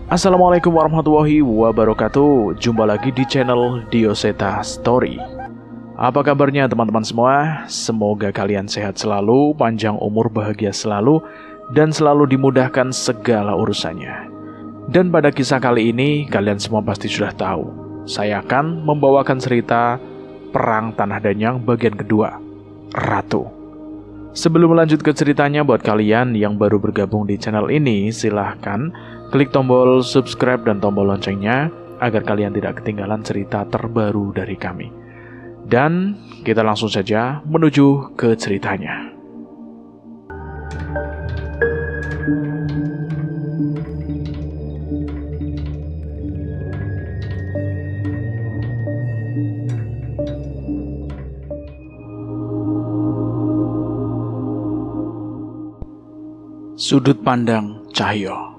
Assalamualaikum warahmatullahi wabarakatuh. Jumpa lagi di channel Dioseta Story. Apa kabarnya teman-teman semua? Semoga kalian sehat selalu, panjang umur, bahagia selalu, dan selalu dimudahkan segala urusannya. Dan pada kisah kali ini, kalian semua pasti sudah tahu, saya akan membawakan cerita Perang Tanah Danyang bagian kedua, Ratu. Sebelum lanjut ke ceritanya, buat kalian yang baru bergabung di channel ini, silahkan klik tombol subscribe dan tombol loncengnya agar kalian tidak ketinggalan cerita terbaru dari kami. Dan kita langsung saja menuju ke ceritanya. Sudut pandang Cahyo.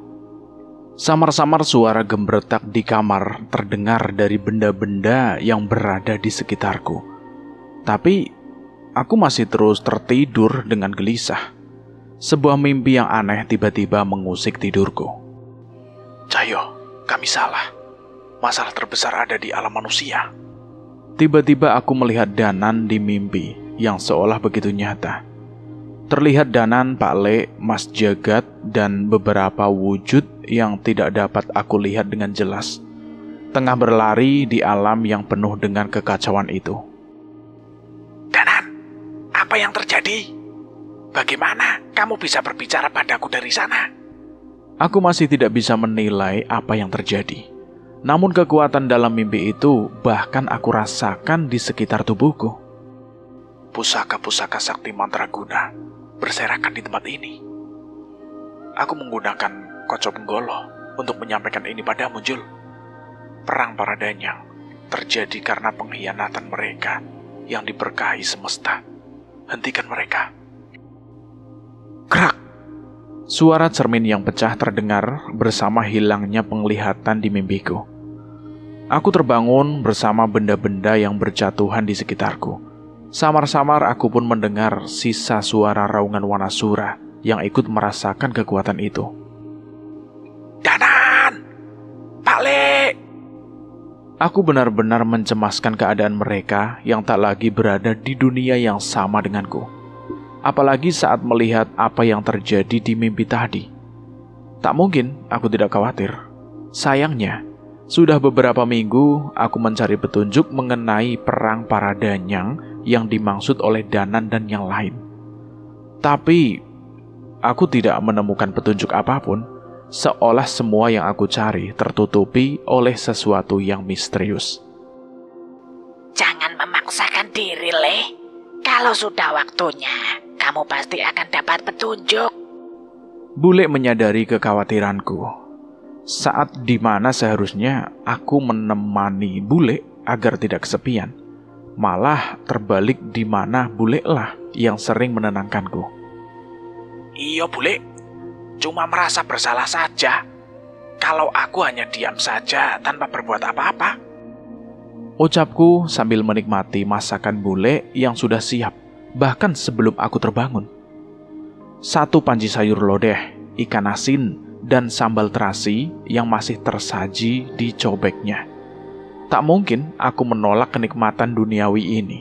Samar-samar suara gembretak di kamar terdengar dari benda-benda yang berada di sekitarku. Tapi, aku masih terus tertidur dengan gelisah. Sebuah mimpi yang aneh tiba-tiba mengusik tidurku. Cahyo, kami salah. Masalah terbesar ada di alam manusia. Tiba-tiba aku melihat Danan di mimpi yang seolah begitu nyata. Terlihat Danan, Pak Le, Mas Jagat, dan beberapa wujud yang tidak dapat aku lihat dengan jelas, tengah berlari di alam yang penuh dengan kekacauan itu. Danan, apa yang terjadi? Bagaimana kamu bisa berbicara padaku dari sana? Aku masih tidak bisa menilai apa yang terjadi. Namun kekuatan dalam mimpi itu bahkan aku rasakan di sekitar tubuhku. Pusaka-pusaka sakti mantraguna berserakan di tempat ini. Aku menggunakan Koco Penggolo untuk menyampaikan ini padamu, Jul. Perang para Danyang terjadi karena pengkhianatan mereka yang diberkahi semesta. Hentikan mereka. Krak! Suara cermin yang pecah terdengar bersama hilangnya penglihatan di mimpiku. Aku terbangun bersama benda-benda yang berjatuhan di sekitarku. Samar-samar aku pun mendengar sisa suara raungan Wanasura yang ikut merasakan kekuatan itu. Danan! Pak Le! Aku benar-benar mencemaskan keadaan mereka yang tak lagi berada di dunia yang sama denganku. Apalagi saat melihat apa yang terjadi di mimpi tadi. Tak mungkin aku tidak khawatir. Sayangnya, sudah beberapa minggu aku mencari petunjuk mengenai perang para Danyang yang dimaksud oleh Danan dan yang lain. Tapi, aku tidak menemukan petunjuk apapun, seolah semua yang aku cari tertutupi oleh sesuatu yang misterius. Jangan memaksakan diri, Le. Kalau sudah waktunya, kamu pasti akan dapat petunjuk. Bule menyadari kekhawatiranku. Saat dimana seharusnya aku menemani Bule agar tidak kesepian, malah terbalik di mana Bule lah yang sering menenangkanku. Iya, Bule. Cuma merasa bersalah saja. Kalau aku hanya diam saja tanpa berbuat apa-apa. Ucapku sambil menikmati masakan Bule yang sudah siap, bahkan sebelum aku terbangun. Satu panci sayur lodeh, ikan asin, dan sambal terasi yang masih tersaji di cobeknya. Tak mungkin aku menolak kenikmatan duniawi ini.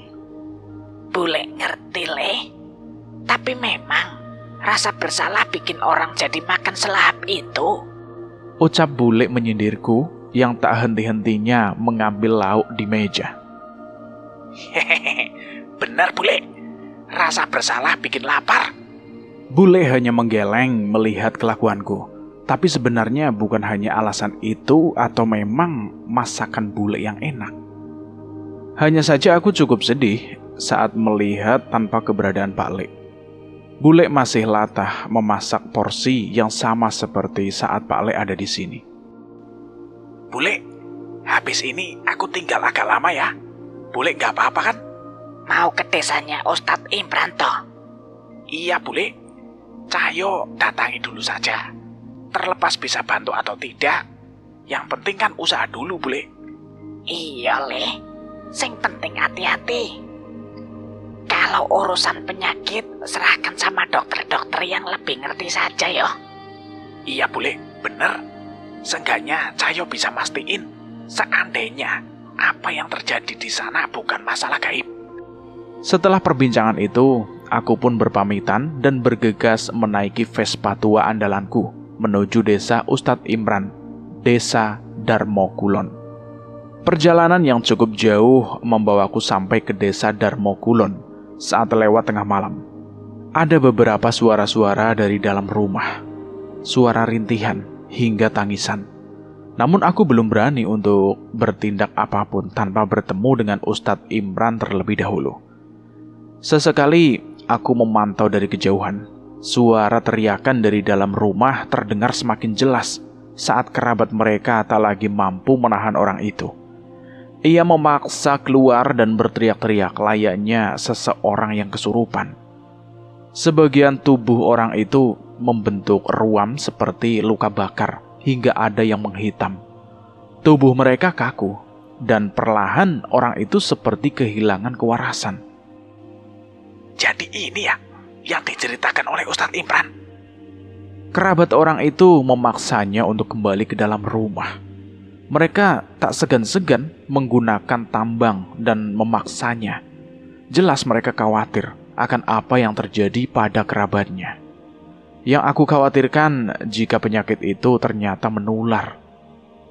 Bule ngerti, Le. Tapi memang rasa bersalah bikin orang jadi makan selahap itu. Ucap Bule menyindirku yang tak henti-hentinya mengambil lauk di meja. Hehehe, benar, Bule. Rasa bersalah bikin lapar. Bule hanya menggeleng melihat kelakuanku. Tapi sebenarnya bukan hanya alasan itu atau memang masakan Bule yang enak. Hanya saja aku cukup sedih saat melihat tanpa keberadaan Pak Le. Bule masih latah memasak porsi yang sama seperti saat Pak Le ada di sini. Bule, habis ini aku tinggal agak lama ya. Bule nggak apa-apa kan? Mau ke desanya Ustadz Impranto? Iya, Bule. Cahyo datangi dulu saja. Terlepas bisa bantu atau tidak, yang penting kan usaha dulu, Bule. Iya, Le. Sing penting hati-hati. Kalau Untuk urusan penyakit, serahkan sama dokter-dokter yang lebih ngerti saja yo. Iya Bule, bener. Seenggaknya Cahyo bisa mastiin seandainya apa yang terjadi di sana bukan masalah gaib. Setelah perbincangan itu, aku pun berpamitan dan bergegas menaiki Vespa tua andalanku menuju desa Ustadz Imran, desa Darmokulon. Perjalanan yang cukup jauh membawaku sampai ke desa Darmokulon saat lewat tengah malam. Ada beberapa suara-suara dari dalam rumah, suara rintihan hingga tangisan. Namun aku belum berani untuk bertindak apapun tanpa bertemu dengan Ustadz Imran terlebih dahulu. Sesekali aku memantau dari kejauhan. Suara teriakan dari dalam rumah terdengar semakin jelas saat kerabat mereka tak lagi mampu menahan orang itu. Ia memaksa keluar dan berteriak-teriak layaknya seseorang yang kesurupan. Sebagian tubuh orang itu membentuk ruam seperti luka bakar hingga ada yang menghitam. Tubuh mereka kaku dan perlahan orang itu seperti kehilangan kewarasan. Jadi ini ya yang diceritakan oleh Ustadz Imran. Kerabat orang itu memaksanya untuk kembali ke dalam rumah. Mereka tak segan-segan menggunakan tambang dan memaksanya. Jelas mereka khawatir akan apa yang terjadi pada kerabatnya. Yang aku khawatirkan jika penyakit itu ternyata menular.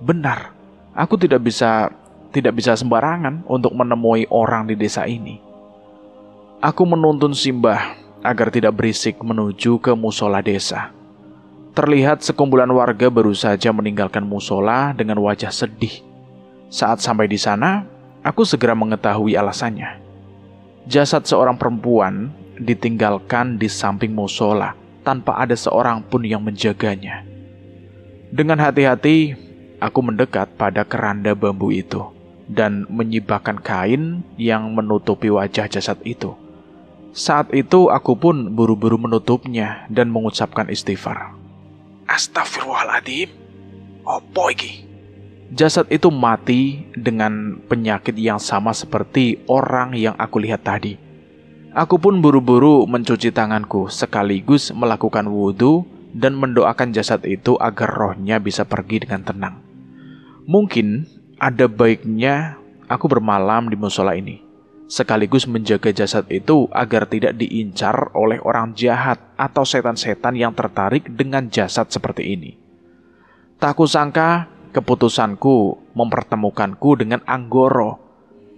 Benar, aku tidak bisa sembarangan untuk menemui orang di desa ini. Aku menuntun Simbah agar tidak berisik menuju ke musola desa. Terlihat sekumpulan warga baru saja meninggalkan musola dengan wajah sedih. Saat sampai di sana, aku segera mengetahui alasannya. Jasad seorang perempuan ditinggalkan di samping musola tanpa ada seorang pun yang menjaganya. Dengan hati-hati, aku mendekat pada keranda bambu itu dan menyibakkan kain yang menutupi wajah jasad itu. Saat itu aku pun buru-buru menutupnya dan mengucapkan istighfar. Astagfirullahaladzim. Opo iki? Jasad itu mati dengan penyakit yang sama seperti orang yang aku lihat tadi. Aku pun buru-buru mencuci tanganku sekaligus melakukan wudhu dan mendoakan jasad itu agar rohnya bisa pergi dengan tenang. Mungkin ada baiknya aku bermalam di musola ini, sekaligus menjaga jasad itu agar tidak diincar oleh orang jahat atau setan-setan yang tertarik dengan jasad seperti ini. Tak kusangka keputusanku mempertemukanku dengan Anggoro,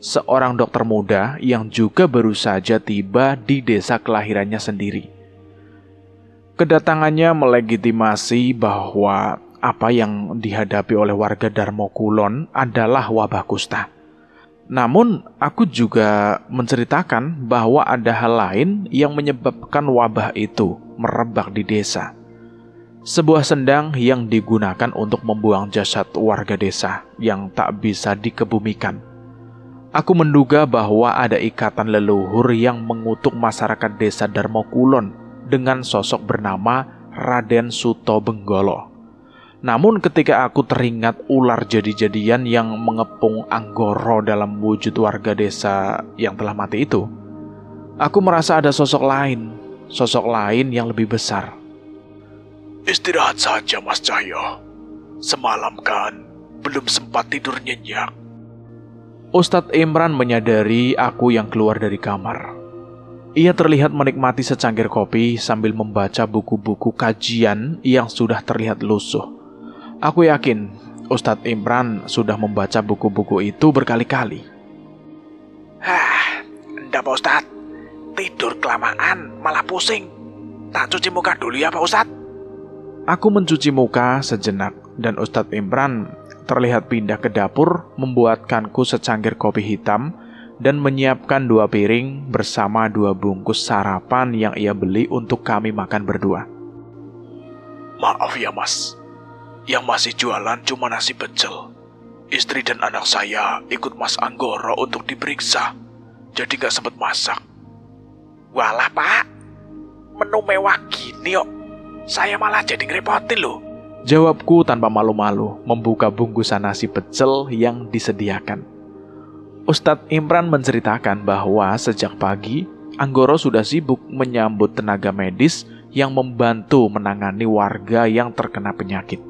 seorang dokter muda yang juga baru saja tiba di desa kelahirannya sendiri. Kedatangannya melegitimasi bahwa apa yang dihadapi oleh warga Darmokulon adalah wabah kusta. Namun, aku juga menceritakan bahwa ada hal lain yang menyebabkan wabah itu merebak di desa. Sebuah sendang yang digunakan untuk membuang jasad warga desa yang tak bisa dikebumikan. Aku menduga bahwa ada ikatan leluhur yang mengutuk masyarakat desa Darmokulon dengan sosok bernama Raden Suto Benggolo. Namun ketika aku teringat ular jadi-jadian yang mengepung Anggoro dalam wujud warga desa yang telah mati itu, aku merasa ada sosok lain yang lebih besar. Istirahat saja Mas Cahyo. Semalam kan belum sempat tidur nyenyak. Ustadz Imran menyadari aku yang keluar dari kamar. Ia terlihat menikmati secangkir kopi sambil membaca buku-buku kajian yang sudah terlihat lusuh. Aku yakin Ustadz Imran sudah membaca buku-buku itu berkali-kali. Enggak Pak Ustadz. Tidur kelamaan malah pusing. Tak cuci muka dulu ya Pak Ustadz. Aku mencuci muka sejenak dan Ustadz Imran terlihat pindah ke dapur membuatkanku secangkir kopi hitam dan menyiapkan 2 piring bersama 2 bungkus sarapan yang ia beli untuk kami makan berdua. Maaf ya Mas. Yang masih jualan cuma nasi pecel. Istri dan anak saya ikut Mas Anggoro untuk diperiksa. Jadi gak sempat masak. Walah Pak, menu mewah gini kok. Saya malah jadi ngerepotin loh. Jawabku tanpa malu-malu membuka bungkusan nasi pecel yang disediakan. Ustadz Imran menceritakan bahwa sejak pagi Anggoro sudah sibuk menyambut tenaga medis yang membantu menangani warga yang terkena penyakit.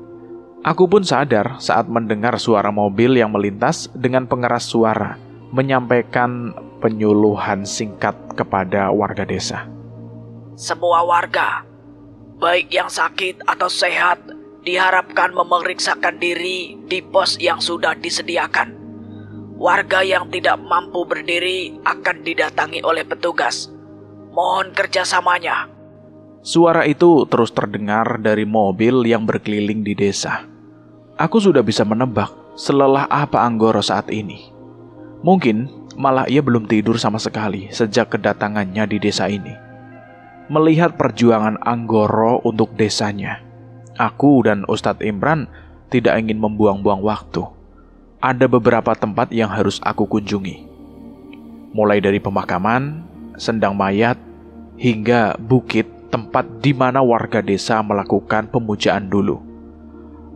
Aku pun sadar saat mendengar suara mobil yang melintas dengan pengeras suara, menyampaikan penyuluhan singkat kepada warga desa. Semua warga, baik yang sakit atau sehat, diharapkan memeriksakan diri di pos yang sudah disediakan. Warga yang tidak mampu berdiri akan didatangi oleh petugas. Mohon kerjasamanya. Suara itu terus terdengar dari mobil yang berkeliling di desa. Aku sudah bisa menebak selelah apa Anggoro saat ini. Mungkin malah ia belum tidur sama sekali sejak kedatangannya di desa ini. Melihat perjuangan Anggoro untuk desanya, aku dan Ustadz Imran tidak ingin membuang-buang waktu. Ada beberapa tempat yang harus aku kunjungi. Mulai dari pemakaman, sendang mayat, hingga bukit tempat di mana warga desa melakukan pemujaan dulu.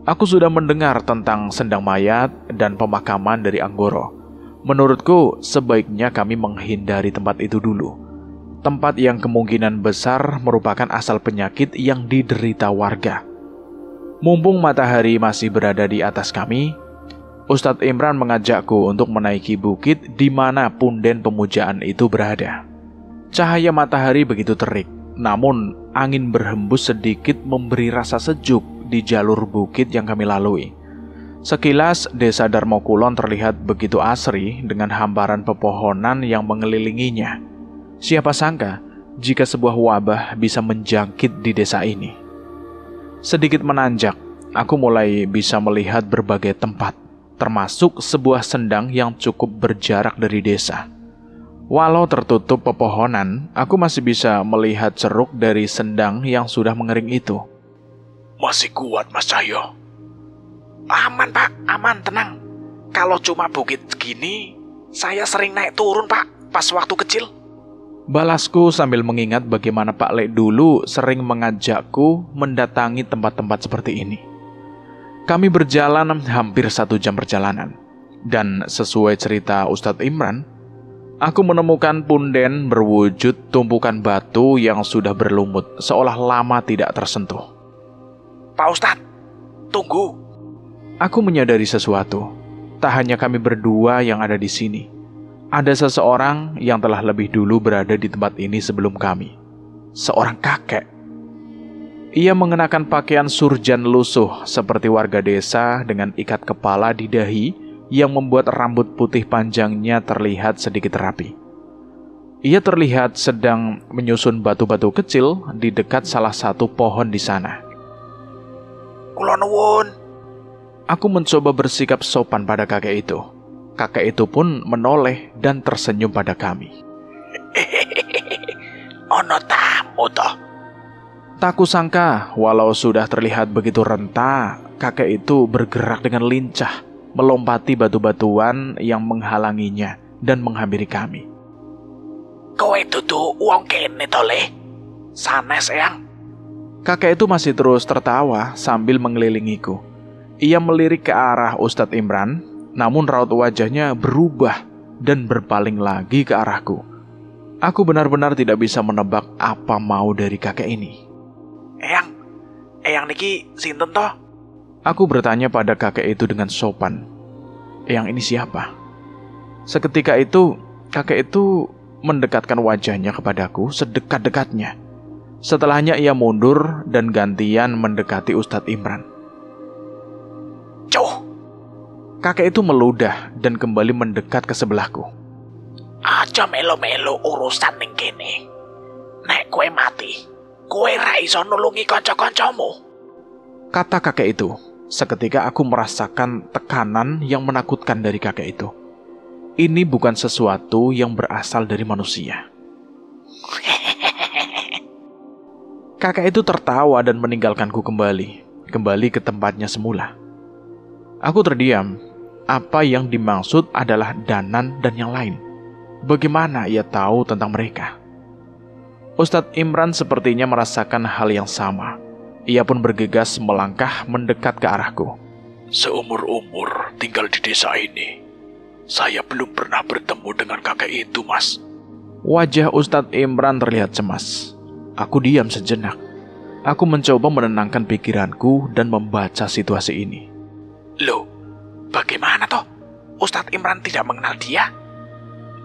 Aku sudah mendengar tentang sendang mayat dan pemakaman dari Anggoro. Menurutku, sebaiknya kami menghindari tempat itu dulu. Tempat yang kemungkinan besar merupakan asal penyakit yang diderita warga. Mumpung matahari masih berada di atas kami, Ustadz Imran mengajakku untuk menaiki bukit di mana punden pemujaan itu berada. Cahaya matahari begitu terik, namun angin berhembus sedikit memberi rasa sejuk di jalur bukit yang kami lalui. Sekilas, desa Darmokulon terlihat begitu asri dengan hamparan pepohonan yang mengelilinginya. Siapa sangka jika sebuah wabah bisa menjangkit di desa ini. Sedikit menanjak, aku mulai bisa melihat berbagai tempat, termasuk sebuah sendang yang cukup berjarak dari desa. Walau tertutup pepohonan, aku masih bisa melihat ceruk dari sendang yang sudah mengering itu. Masih kuat, Mas Cahyo? Aman, Pak. Aman, tenang. Kalau cuma bukit segini, saya sering naik turun, Pak, pas waktu kecil. Balasku sambil mengingat bagaimana Pak Lek dulu sering mengajakku mendatangi tempat-tempat seperti ini. Kami berjalan hampir 1 jam perjalanan. Dan sesuai cerita Ustadz Imran, aku menemukan punden berwujud tumpukan batu yang sudah berlumut, seolah lama tidak tersentuh. Pak Ustadz, tunggu. Aku menyadari sesuatu. Tak hanya kami berdua yang ada di sini. Ada seseorang yang telah lebih dulu berada di tempat ini sebelum kami. Seorang kakek. Ia mengenakan pakaian surjan lusuh seperti warga desa dengan ikat kepala di dahi yang membuat rambut putih panjangnya terlihat sedikit rapi. Ia terlihat sedang menyusun batu-batu kecil di dekat salah satu pohon di sana. Kula nuwun. Aku mencoba bersikap sopan pada kakek itu. Kakek itu pun menoleh dan tersenyum pada kami. Ono tamu toh. Tak kusangka, walau sudah terlihat begitu renta, kakek itu bergerak dengan lincah, melompati batu-batuan yang menghalanginya dan menghampiri kami. Kowe dudu wong kene to, Le? Sanes, Eyang. Kakek itu masih terus tertawa sambil mengelilingiku. Ia melirik ke arah Ustadz Imran, namun raut wajahnya berubah dan berpaling lagi ke arahku. Aku benar-benar tidak bisa menebak apa mau dari kakek ini. Eyang niki sinten toh? Aku bertanya pada kakek itu dengan sopan. Eyang ini siapa? Seketika itu, kakek itu mendekatkan wajahnya kepadaku sedekat-dekatnya. Setelahnya ia mundur dan gantian mendekati Ustadz Imran. Cuh! Kakek itu meludah dan kembali mendekat ke sebelahku. Aja melo-melo urusan ning kene. Nek kowe mati, kowe ra iso nulungi kanca-kancamu. Kata kakek itu. Seketika aku merasakan tekanan yang menakutkan dari kakek itu. Ini bukan sesuatu yang berasal dari manusia. Kakek itu tertawa dan meninggalkanku kembali ke tempatnya semula. Aku terdiam. Apa yang dimaksud adalah Danan dan yang lain. Bagaimana ia tahu tentang mereka? Ustadz Imran sepertinya merasakan hal yang sama. Ia pun bergegas melangkah mendekat ke arahku. Seumur-umur tinggal di desa ini, saya belum pernah bertemu dengan kakek itu, Mas. Wajah Ustadz Imran terlihat cemas. Aku diam sejenak. Aku mencoba menenangkan pikiranku dan membaca situasi ini. Loh, bagaimana toh? Ustadz Imran tidak mengenal dia?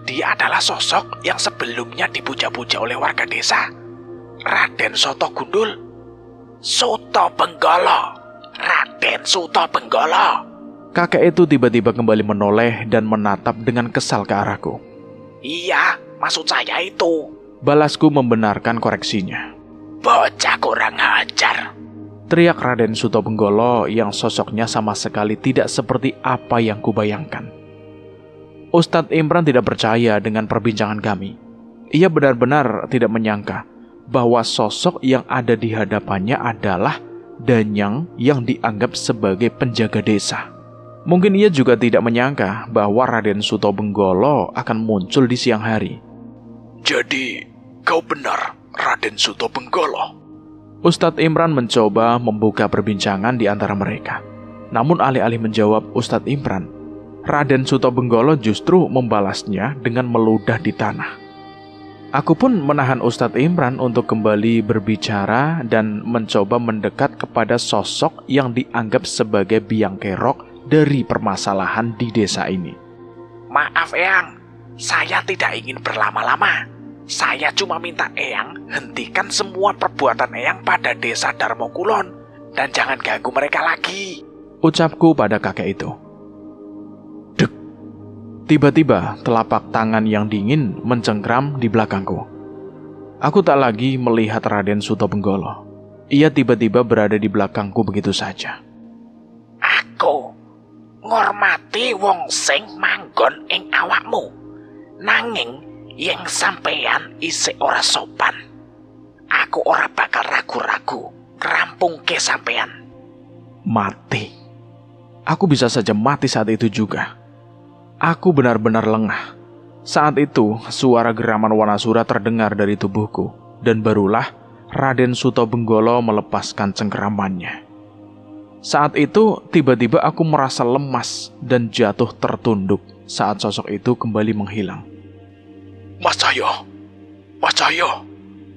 Dia adalah sosok yang sebelumnya dipuja-puja oleh warga desa. Raden Soto Gundul. Soto Benggolo. Raden Soto Benggolo. Kakek itu tiba-tiba kembali menoleh dan menatap dengan kesal ke arahku. Iya, maksud saya itu. Balasku membenarkan koreksinya. Bocah kurang ajar. Teriak Raden Soto Benggolo yang sosoknya sama sekali tidak seperti apa yang kubayangkan. Ustadz Imran tidak percaya dengan perbincangan kami. Ia benar-benar tidak menyangka bahwa sosok yang ada di hadapannya adalah Danyang yang dianggap sebagai penjaga desa. Mungkin ia juga tidak menyangka bahwa Raden Soto Benggolo akan muncul di siang hari. Jadi, kau benar, Raden Soto Benggolo? Ustadz Imran mencoba membuka perbincangan di antara mereka. Namun alih-alih menjawab Ustadz Imran, Raden Soto Benggolo justru membalasnya dengan meludah di tanah. Aku pun menahan Ustadz Imran untuk kembali berbicara dan mencoba mendekat kepada sosok yang dianggap sebagai biang kerok dari permasalahan di desa ini. Maaf Eyang, saya tidak ingin berlama-lama. Saya cuma minta Eyang hentikan semua perbuatan Eyang pada desa Darmo Kulon dan jangan ganggu mereka lagi. Ucapku pada kakek itu. Dek. Tiba-tiba telapak tangan yang dingin mencengkram di belakangku. Aku tak lagi melihat Raden Soto Benggolo. Ia tiba-tiba berada di belakangku begitu saja. Aku ngormati wong sing manggon ing awakmu. Nanging yang sampeyan isih ora sopan. Aku ora bakal ragu-ragu ngerampungke sampeyan. Mati. Aku bisa saja mati saat itu juga. Aku benar-benar lengah. Saat itu, suara geraman Wanasura terdengar dari tubuhku, dan barulah Raden Soto Benggolo melepaskan cengkeramannya. Saat itu, tiba-tiba aku merasa lemas dan jatuh tertunduk saat sosok itu kembali menghilang. Mas Cahyo, Mas Cahyo.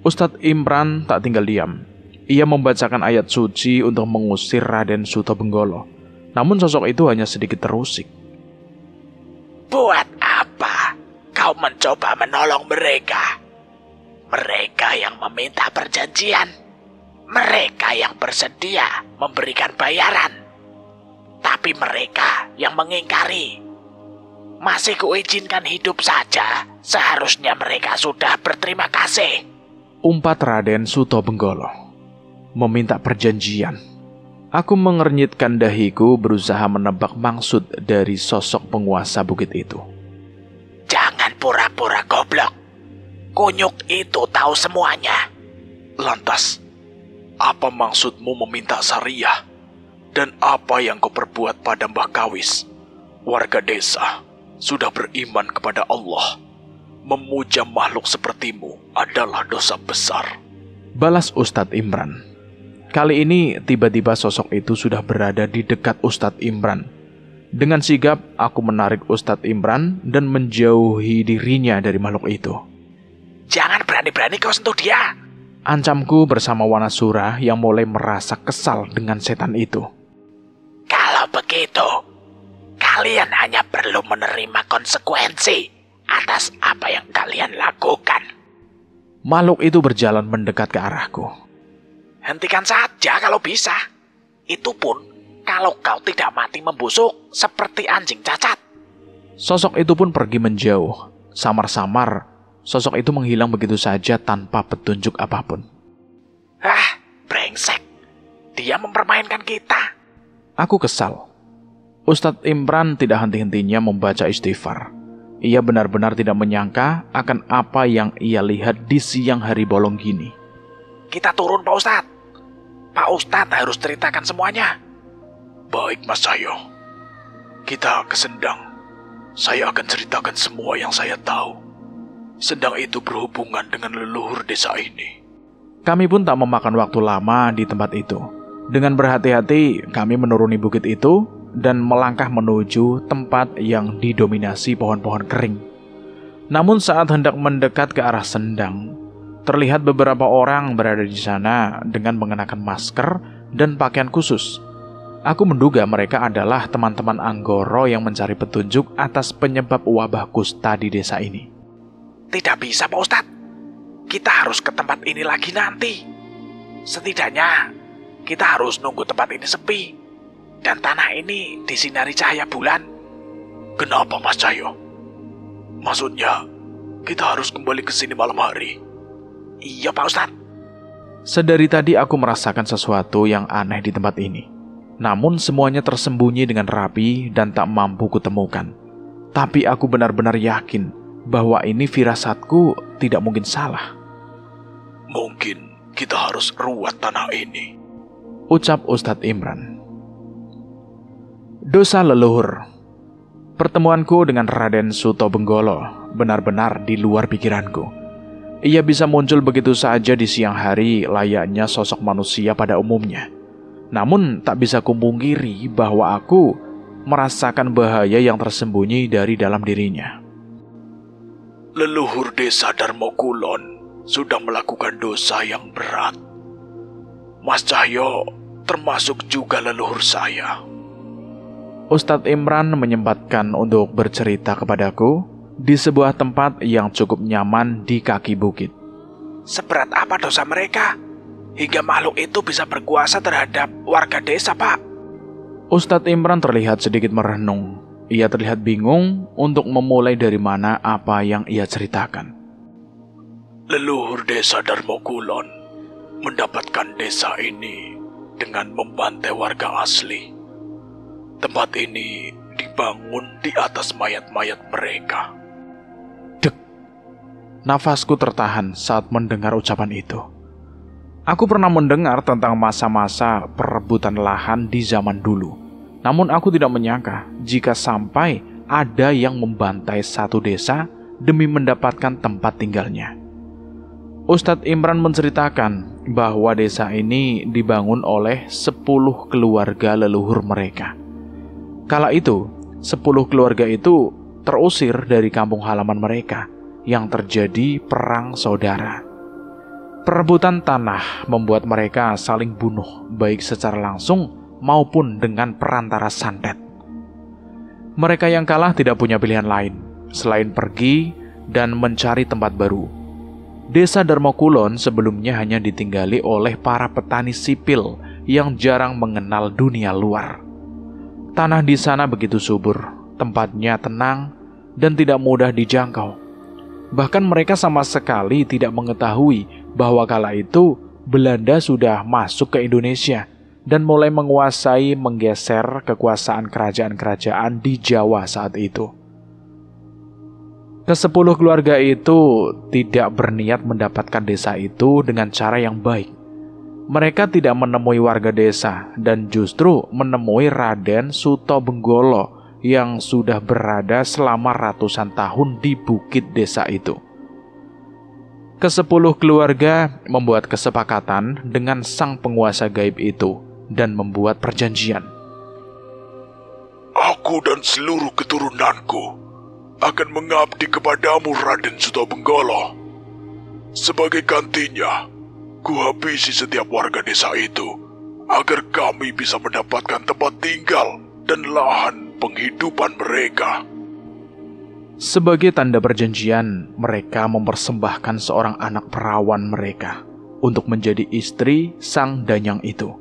Ustadz Imran tak tinggal diam. Ia membacakan ayat suci untuk mengusir Raden Soto Benggolo. Namun sosok itu hanya sedikit terusik. Buat apa kau mencoba menolong mereka? Mereka yang meminta perjanjian. Mereka yang bersedia memberikan bayaran. Tapi mereka yang mengingkari. Masih kuizinkan hidup saja, seharusnya mereka sudah berterima kasih. Umpat Raden Soto Benggolo. Meminta perjanjian. Aku mengernyitkan dahiku berusaha menebak maksud dari sosok penguasa bukit itu. Jangan pura-pura goblok. Kunyuk itu tahu semuanya. Lantas, apa maksudmu meminta syariah? Dan apa yang kau perbuat pada Mbah Kawis? Warga desa sudah beriman kepada Allah. Memuja makhluk sepertimu adalah dosa besar. Balas Ustadz Imran. Kali ini tiba-tiba sosok itu sudah berada di dekat Ustadz Imran. Dengan sigap aku menarik Ustadz Imran dan menjauhi dirinya dari makhluk itu. Jangan berani-berani kau sentuh dia. Ancamku bersama Wanasura yang mulai merasa kesal dengan setan itu. Kalau begitu, kalian hanya perlu menerima konsekuensi atas apa yang kalian lakukan. Makhluk itu berjalan mendekat ke arahku. Hentikan saja kalau bisa. Itu pun kalau kau tidak mati membusuk seperti anjing cacat. Sosok itu pun pergi menjauh. Samar-samar, sosok itu menghilang begitu saja tanpa petunjuk apapun. Brengsek. Dia mempermainkan kita. Aku kesal. Ustadz Imran tidak henti-hentinya membaca istighfar. Ia benar-benar tidak menyangka akan apa yang ia lihat di siang hari bolong gini. Kita turun, Pak Ustadz. Pak Ustadz harus ceritakan semuanya. Baik, Mas Cahyo. Kita ke Sendang. Saya akan ceritakan semua yang saya tahu. Sendang itu berhubungan dengan leluhur desa ini. Kami pun tak memakan waktu lama di tempat itu. Dengan berhati-hati, kami menuruni bukit itu dan melangkah menuju tempat yang didominasi pohon-pohon kering. Namun saat hendak mendekat ke arah sendang, terlihat beberapa orang berada di sana dengan mengenakan masker dan pakaian khusus. Aku menduga mereka adalah teman-teman Anggoro yang mencari petunjuk atas penyebab wabah kusta di desa ini. Tidak bisa, Pak Ustadz. Kita harus ke tempat ini lagi nanti. Setidaknya, kita harus nunggu tempat ini sepi. Dan tanah ini disinari cahaya bulan. Kenapa, Mas Cahyo? Maksudnya, kita harus kembali ke sini malam hari. Iya, Pak Ustadz. Sedari tadi aku merasakan sesuatu yang aneh di tempat ini. Namun semuanya tersembunyi dengan rapi dan tak mampu kutemukan. Tapi aku benar-benar yakin bahwa ini firasatku tidak mungkin salah. Mungkin kita harus ruat tanah ini, ucap Ustadz Imran. Dosa leluhur. Pertemuanku dengan Raden Sutobenggolo benar-benar di luar pikiranku. Ia bisa muncul begitu saja di siang hari layaknya sosok manusia pada umumnya. Namun tak bisa kupungkiri bahwa aku merasakan bahaya yang tersembunyi dari dalam dirinya. Leluhur desa Darmokulon sudah melakukan dosa yang berat. Mas Cahyo termasuk juga leluhur saya. Ustadz Imran menyempatkan untuk bercerita kepadaku di sebuah tempat yang cukup nyaman di kaki bukit. Seberat apa dosa mereka? Hingga makhluk itu bisa berkuasa terhadap warga desa, Pak. Ustadz Imran terlihat sedikit merenung. Ia terlihat bingung untuk memulai dari mana apa yang ia ceritakan. Leluhur desa Darmokulon mendapatkan desa ini dengan membantai warga asli. Tempat ini dibangun di atas mayat-mayat mereka. Dek. Nafasku tertahan saat mendengar ucapan itu. Aku pernah mendengar tentang masa-masa perebutan lahan di zaman dulu. Namun aku tidak menyangka jika sampai ada yang membantai satu desa demi mendapatkan tempat tinggalnya. Ustadz Imran menceritakan bahwa desa ini dibangun oleh 10 keluarga leluhur mereka. Kala itu, 10 keluarga itu terusir dari kampung halaman mereka yang terjadi perang saudara. Perebutan tanah membuat mereka saling bunuh, baik secara langsung maupun dengan perantara santet. Mereka yang kalah tidak punya pilihan lain selain pergi dan mencari tempat baru. Desa Darmokulon sebelumnya hanya ditinggali oleh para petani sipil yang jarang mengenal dunia luar. Tanah di sana begitu subur, tempatnya tenang dan tidak mudah dijangkau. Bahkan mereka sama sekali tidak mengetahui bahwa kala itu Belanda sudah masuk ke Indonesia dan mulai menguasai menggeser kekuasaan kerajaan-kerajaan di Jawa saat itu. Ke-10 keluarga itu tidak berniat mendapatkan desa itu dengan cara yang baik. Mereka tidak menemui warga desa dan justru menemui Raden Sutobenggolo yang sudah berada selama ratusan tahun di bukit desa itu. Ke-10 keluarga membuat kesepakatan dengan sang penguasa gaib itu dan membuat perjanjian. Aku dan seluruh keturunanku akan mengabdi kepadamu, Raden Sutobenggolo. Sebagai gantinya, kuhabisi setiap warga desa itu agar kami bisa mendapatkan tempat tinggal dan lahan penghidupan mereka. Sebagai tanda perjanjian, mereka mempersembahkan seorang anak perawan mereka untuk menjadi istri sang danyang itu.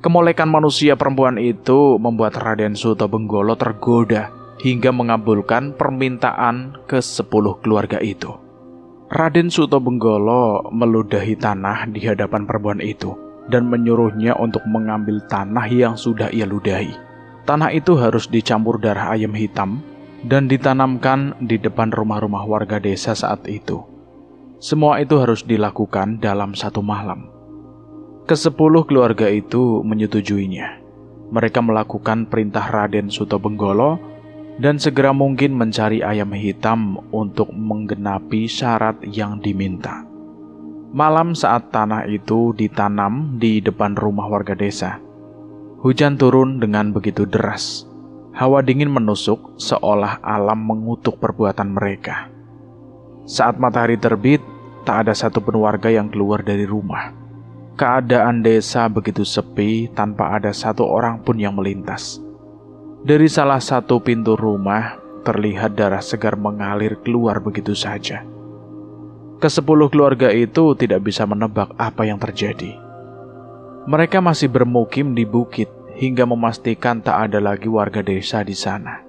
Kemolekan manusia perempuan itu membuat Raden Sutobenggolo tergoda hingga mengabulkan permintaan ke-10 keluarga itu. Raden Sutobenggolo meludahi tanah di hadapan perempuan itu dan menyuruhnya untuk mengambil tanah yang sudah ia ludahi. Tanah itu harus dicampur darah ayam hitam dan ditanamkan di depan rumah-rumah warga desa saat itu. Semua itu harus dilakukan dalam 1 malam. Ke-10 keluarga itu menyetujuinya. Mereka melakukan perintah Raden Sutobenggolo dan segera mungkin mencari ayam hitam untuk menggenapi syarat yang diminta. Malam saat tanah itu ditanam di depan rumah warga desa, hujan turun dengan begitu deras. Hawa dingin menusuk seolah alam mengutuk perbuatan mereka. Saat matahari terbit, tak ada satupun warga yang keluar dari rumah. Keadaan desa begitu sepi tanpa ada satu orang pun yang melintas. Dari salah satu pintu rumah, terlihat darah segar mengalir keluar begitu saja. Ke-10 keluarga itu tidak bisa menebak apa yang terjadi. Mereka masih bermukim di bukit hingga memastikan tak ada lagi warga desa di sana.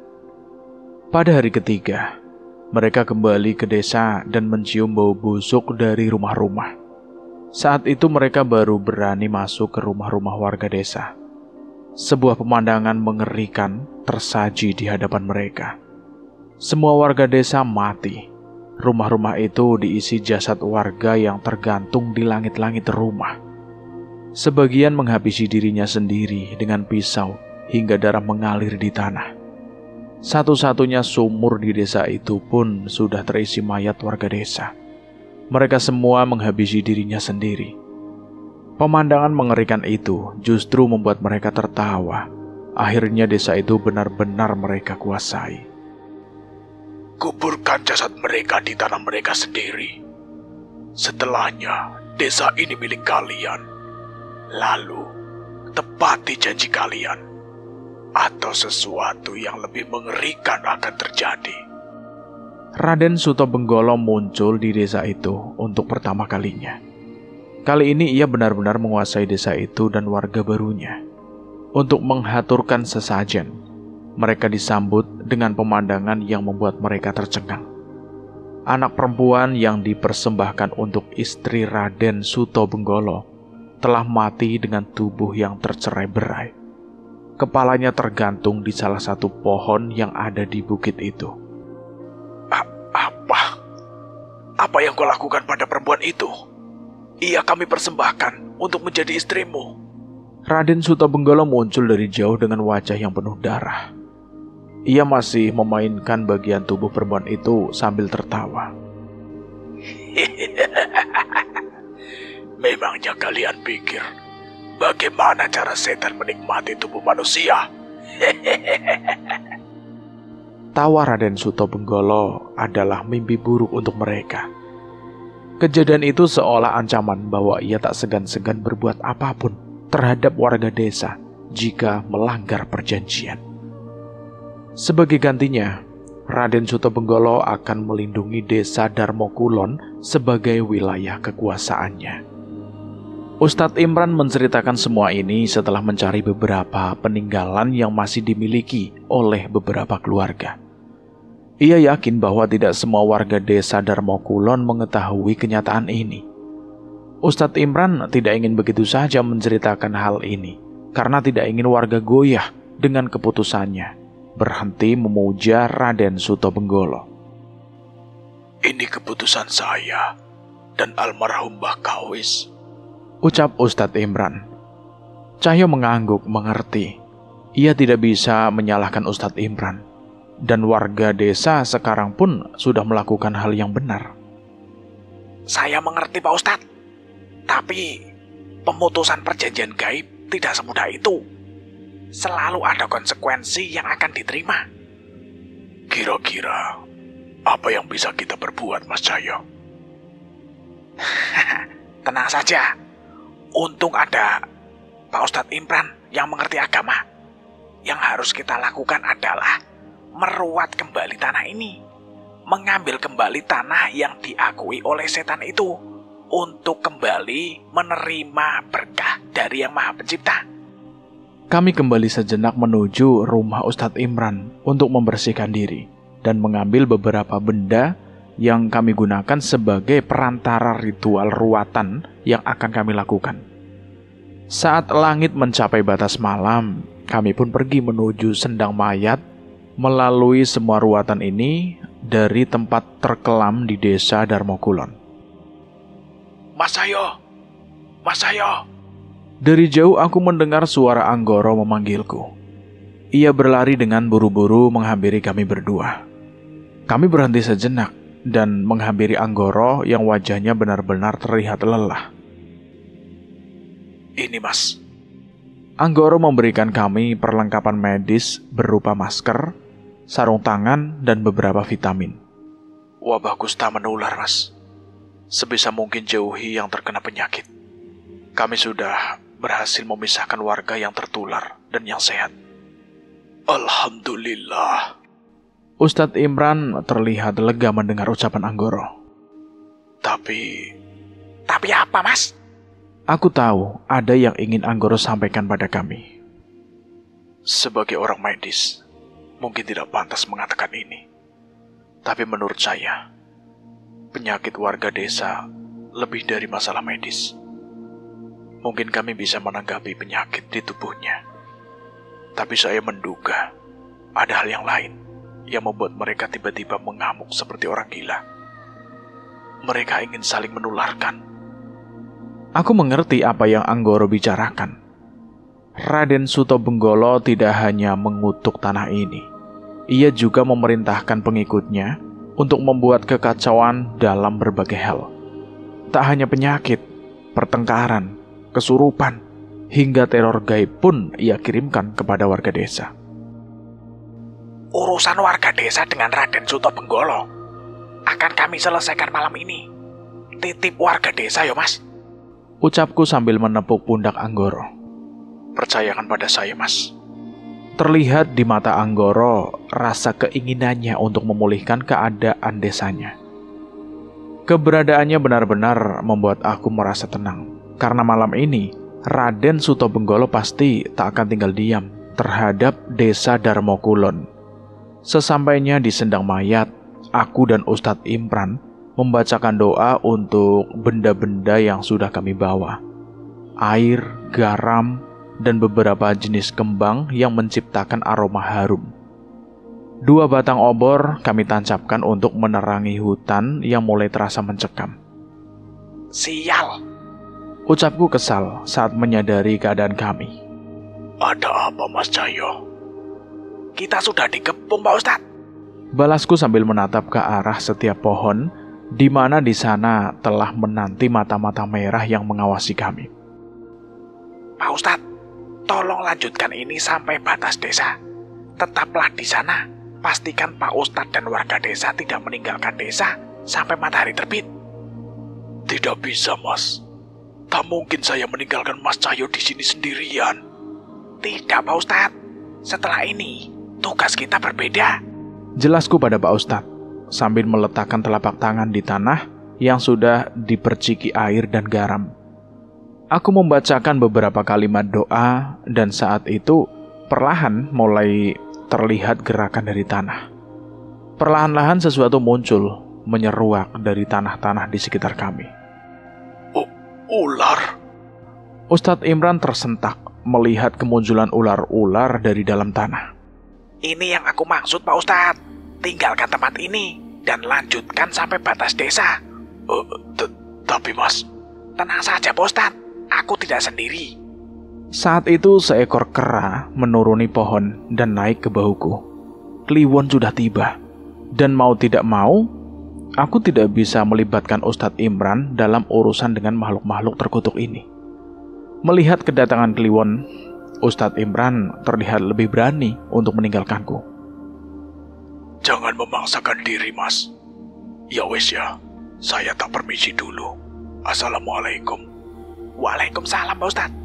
Pada hari ketiga, mereka kembali ke desa dan mencium bau busuk dari rumah-rumah. Saat itu mereka baru berani masuk ke rumah-rumah warga desa. Sebuah pemandangan mengerikan tersaji di hadapan mereka. Semua warga desa mati. Rumah-rumah itu diisi jasad warga yang tergantung di langit-langit rumah. Sebagian menghabisi dirinya sendiri dengan pisau hingga darah mengalir di tanah. Satu-satunya sumur di desa itu pun sudah terisi mayat warga desa. Mereka semua menghabisi dirinya sendiri. Pemandangan mengerikan itu justru membuat mereka tertawa. Akhirnya desa itu benar-benar mereka kuasai. Kuburkan jasad mereka di tanah mereka sendiri. Setelahnya, desa ini milik kalian. Lalu, tepati janji kalian. Atau sesuatu yang lebih mengerikan akan terjadi. Raden Sutobenggolo muncul di desa itu untuk pertama kalinya. Kali ini ia benar-benar menguasai desa itu dan warga barunya. Untuk menghaturkan sesajen, mereka disambut dengan pemandangan yang membuat mereka tercengang. Anak perempuan yang dipersembahkan untuk istri Raden Sutobenggolo telah mati dengan tubuh yang tercerai-berai. Kepalanya tergantung di salah satu pohon yang ada di bukit itu. Apa yang kau lakukan pada perempuan itu? Ia kami persembahkan untuk menjadi istrimu. Raden Sutobenggolo muncul dari jauh dengan wajah yang penuh darah. Ia masih memainkan bagian tubuh perempuan itu sambil tertawa. Memangnya kalian pikir bagaimana cara setan menikmati tubuh manusia? Tawa Raden Sutobenggolo adalah mimpi buruk untuk mereka. Kejadian itu seolah ancaman bahwa ia tak segan-segan berbuat apapun terhadap warga desa jika melanggar perjanjian. Sebagai gantinya, Raden Sutobenggolo akan melindungi desa Darmokulon sebagai wilayah kekuasaannya. Ustadz Imran menceritakan semua ini setelah mencari beberapa peninggalan yang masih dimiliki oleh beberapa keluarga. Ia yakin bahwa tidak semua warga desa Darmokulon mengetahui kenyataan ini. Ustadz Imran tidak ingin begitu saja menceritakan hal ini, karena tidak ingin warga goyah dengan keputusannya, berhenti memuja Raden Sutobenggolo. Ini keputusan saya dan almarhum Mbah Kawis, ucap Ustadz Imran. Cahyo mengangguk mengerti. Ia tidak bisa menyalahkan Ustadz Imran. Dan warga desa sekarang pun sudah melakukan hal yang benar. Saya mengerti Pak Ustadz. Tapi pemutusan perjanjian gaib tidak semudah itu. Selalu ada konsekuensi yang akan diterima. Kira-kira apa yang bisa kita perbuat, Mas Cahyo? Tenang saja. Untung ada Pak Ustadz Imran yang mengerti agama. Yang harus kita lakukan adalah meruat kembali tanah ini. Mengambil kembali tanah yang diakui oleh setan itu. Untuk kembali menerima berkah dari Yang Maha Pencipta. Kami kembali sejenak menuju rumah Ustadz Imran untuk membersihkan diri dan mengambil beberapa benda yang kami gunakan sebagai perantara ritual ruatan yang akan kami lakukan. Saat langit mencapai batas malam, kami pun pergi menuju sendang mayat melalui semua ruatan ini dari tempat terkelam di desa Darmokulon. Mas Cahyo! Mas Cahyo! Dari jauh aku mendengar suara Anggoro memanggilku. Ia berlari dengan buru-buru menghampiri kami berdua. Kami berhenti sejenak dan menghampiri Anggoro yang wajahnya benar-benar terlihat lelah. Ini Mas. Anggoro memberikan kami perlengkapan medis berupa masker, sarung tangan, dan beberapa vitamin. Wabah kusta menular, Mas. Sebisa mungkin jauhi yang terkena penyakit. Kami sudah berhasil memisahkan warga yang tertular dan yang sehat. Alhamdulillah. Ustadz Imran terlihat lega mendengar ucapan Anggoro. Tapi apa, Mas? Aku tahu ada yang ingin Anggoro sampaikan pada kami. sebagai orang medis, mungkin tidak pantas mengatakan ini. Tapi menurut saya, penyakit warga desa lebih dari masalah medis. Mungkin kami bisa menanggapi penyakit di tubuhnya. Tapi saya menduga ada hal yang lain yang membuat mereka tiba-tiba mengamuk seperti orang gila. Mereka ingin saling menularkan. Aku mengerti apa yang Anggoro bicarakan. Raden Sutobenggolo tidak hanya mengutuk tanah ini. Ia juga memerintahkan pengikutnya untuk membuat kekacauan dalam berbagai hal. Tak hanya penyakit, pertengkaran, kesurupan, hingga teror gaib pun ia kirimkan kepada warga desa. Urusan warga desa dengan Raden Sutobenggolo akan kami selesaikan malam ini. Titip warga desa ya, Mas. Ucapku sambil menepuk pundak Anggoro. Percayakan pada saya, Mas. Terlihat di mata Anggoro rasa keinginannya untuk memulihkan keadaan desanya. Keberadaannya benar-benar membuat aku merasa tenang. Karena malam ini, Raden Sutobenggolo pasti tak akan tinggal diam terhadap desa Darmokulon. Sesampainya di sendang mayat, aku dan Ustadz Imran membacakan doa untuk benda-benda yang sudah kami bawa. Air, garam, dan beberapa jenis kembang yang menciptakan aroma harum. 2 batang obor kami tancapkan untuk menerangi hutan yang mulai terasa mencekam. Sial, Ucapku kesal saat menyadari keadaan kami. Ada apa, Mas Cahyo? kita sudah dikepung, Pak Ustadz. Balasku sambil menatap ke arah setiap pohon, di mana di sana telah menanti mata-mata merah yang mengawasi kami. Pak Ustadz, tolong lanjutkan ini sampai batas desa. Tetaplah di sana. Pastikan Pak Ustadz dan warga desa tidak meninggalkan desa sampai matahari terbit. Tidak bisa, Mas. Tak mungkin saya meninggalkan Mas Cahyo di sini sendirian. Tidak, Pak Ustadz. Setelah ini, tugas kita berbeda. Jelasku pada Pak Ustadz, sambil meletakkan telapak tangan di tanah yang sudah diperciki air dan garam. Aku membacakan beberapa kalimat doa, dan saat itu perlahan mulai terlihat gerakan dari tanah. Perlahan-lahan sesuatu muncul, menyeruak dari tanah-tanah di sekitar kami. Ular. Ustadz Imran tersentak melihat kemunculan ular-ular dari dalam tanah. Ini yang aku maksud, Pak Ustadz. Tinggalkan tempat ini dan lanjutkan sampai batas desa. Tapi, Mas, Tenang saja, Pak Ustadz. Aku tidak sendiri. Saat itu seekor kera menuruni pohon dan naik ke bahuku. Kliwon sudah tiba. Dan mau tidak mau, aku tidak bisa melibatkan Ustadz Imran dalam urusan dengan makhluk-makhluk terkutuk ini. Melihat kedatangan Kliwon, Ustadz Imran terlihat lebih berani untuk meninggalkanku. Jangan memaksakan diri, Mas. Ya wes ya, saya tak permisi dulu. Assalamualaikum. Waalaikumsalam, Pak Ustadz.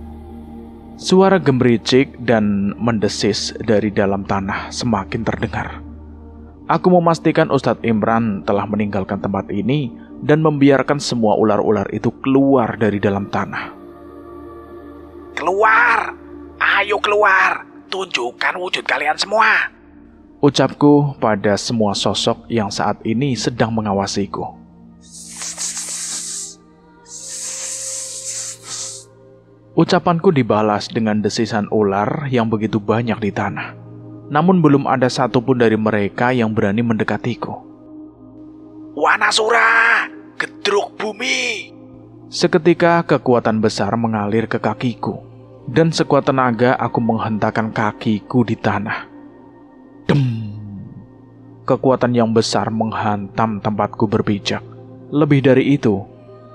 Suara gemericik dan mendesis dari dalam tanah semakin terdengar. Aku memastikan Ustadz Imran telah meninggalkan tempat ini dan membiarkan semua ular-ular itu keluar dari dalam tanah. Keluar! Ayo keluar! Tunjukkan wujud kalian semua! Ucapku pada semua sosok yang saat ini sedang mengawasiku. Ucapanku dibalas dengan desisan ular yang begitu banyak di tanah. Namun belum ada satupun dari mereka yang berani mendekatiku. Wanasura! Gedruk bumi! Seketika kekuatan besar mengalir ke kakiku, dan sekuat tenaga aku menghentakkan kakiku di tanah. Dem! Kekuatan yang besar menghantam tempatku berpijak. Lebih dari itu,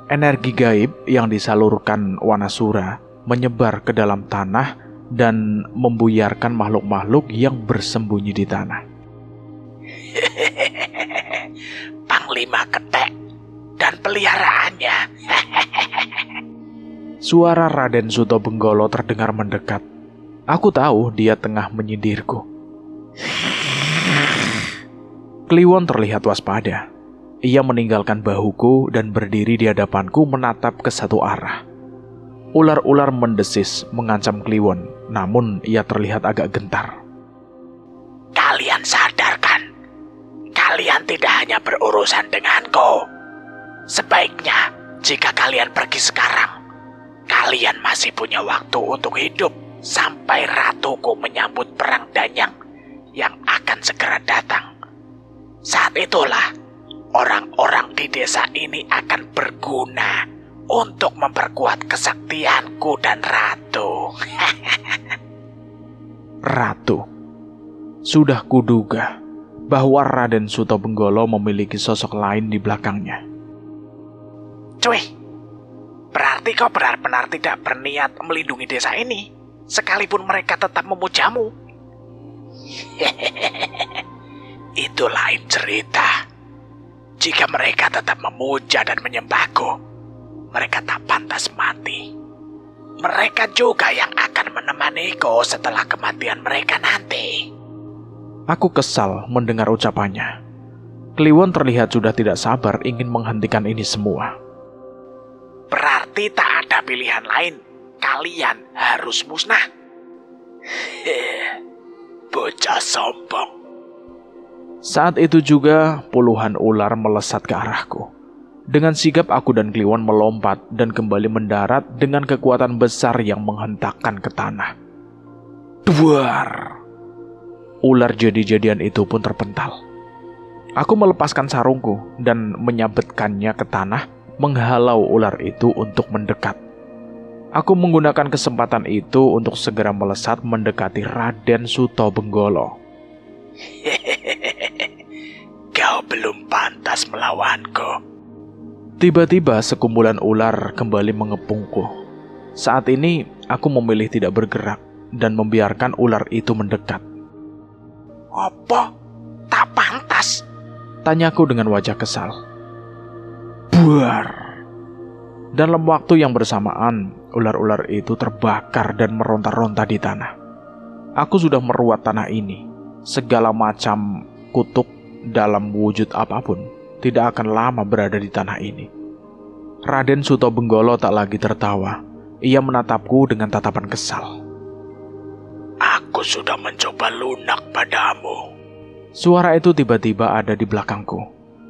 energi gaib yang disalurkan Wanasura menyebar ke dalam tanah dan membuyarkan makhluk-makhluk yang bersembunyi di tanah. Panglima Ketek dan peliharaannya. Suara Raden Sutobenggolo terdengar mendekat. Aku tahu dia tengah menyindirku. Kliwon terlihat waspada. Ia meninggalkan bahuku dan berdiri di hadapanku menatap ke satu arah. Ular-ular mendesis mengancam Kliwon, namun ia terlihat agak gentar. Kalian sadarkan, kalian tidak hanya berurusan denganku. Sebaiknya jika kalian pergi sekarang, kalian masih punya waktu untuk hidup sampai ratuku menyambut perang Danyang yang akan segera datang. Saat itulah orang-orang di desa ini akan berguna untuk memperkuat kesaktianku dan ratu. Ratu. Sudah kuduga bahwa Raden Sutobenggolo memiliki sosok lain di belakangnya. Cuy, berarti kau benar-benar tidak berniat melindungi desa ini, sekalipun mereka tetap memujamu. Itu lain cerita. Jika mereka tetap memuja dan menyembahku, mereka tak pantas mati. Mereka juga yang akan menemaniku setelah kematian mereka nanti. Aku kesal mendengar ucapannya. Kliwon terlihat sudah tidak sabar ingin menghentikan ini semua. Berarti tak ada pilihan lain. Kalian harus musnah. Bocah sombong. Saat itu juga puluhan ular melesat ke arahku. Dengan sigap aku dan Kliwon melompat dan kembali mendarat dengan kekuatan besar yang menghentakkan ke tanah. Duar! Ular jadi-jadian itu pun terpental. Aku melepaskan sarungku dan menyabetkannya ke tanah, menghalau ular itu untuk mendekat. Aku menggunakan kesempatan itu untuk segera melesat mendekati Raden Sutobenggolo. Kau belum pantas melawanku. Tiba-tiba sekumpulan ular kembali mengepungku. Saat ini aku memilih tidak bergerak dan membiarkan ular itu mendekat. Apa? Tak pantas? Tanyaku dengan wajah kesal. Buar! Dalam waktu yang bersamaan, ular-ular itu terbakar dan meronta-ronta di tanah. Aku sudah meruat tanah ini. Segala macam kutuk dalam wujud apapun tidak akan lama berada di tanah ini. Raden Sutobenggolo tak lagi tertawa. Ia menatapku dengan tatapan kesal. Aku sudah mencoba lunak padamu. Suara itu tiba-tiba ada di belakangku.